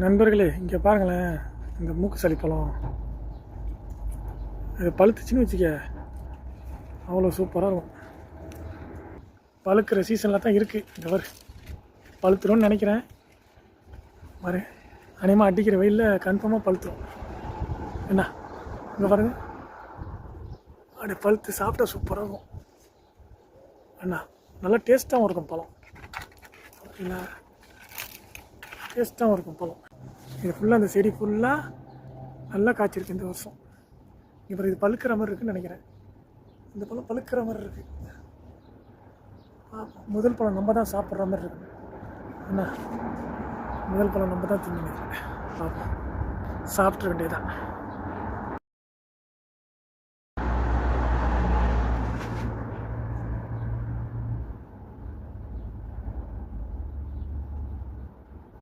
நண்பர்களே, இங்கே பாருங்களேன், இந்த மூக்கு சளி பழம் இது பழுத்துச்சின்னு வச்சுக்க, அவ்வளோ சூப்பராக இருக்கும். பழுக்கிற சீசனில் தான் இருக்குது. இந்த வரு பழுத்துரும்னு நினைக்கிறேன். பாரு, அநேகமாக அடிக்கிற வெயிலில் கன்ஃபார்மாக பழுத்துரும். என்ன இங்கே பாருங்க, அப்படியே பழுத்து சாப்பிட்டா சூப்பராக இருக்கும். என்ன நல்லா டேஸ்ட்டாகவும் இருக்கும் பழம். ஓகேங்களா, டேஸ்ட்டாகவும் இருக்கும் பழம். இது ஃபுல்லாக அந்த செடி ஃபுல்லாக நல்லா காய்ச்சிருக்கு இந்த வருஷம். இப்போ இது பழுக்கிற மாதிரி இருக்குன்னு நினைக்கிறேன். இந்த பழம் பழுக்கிற மாதிரி இருக்குது. முதல் பழம் நம்ம தான் சாப்பிட்ற மாதிரி இருக்கு. என்ன முதல் பழம் நம்ம தான் தின்னு பார்ப்போம். சாப்பிட்ற வேண்டியதான்.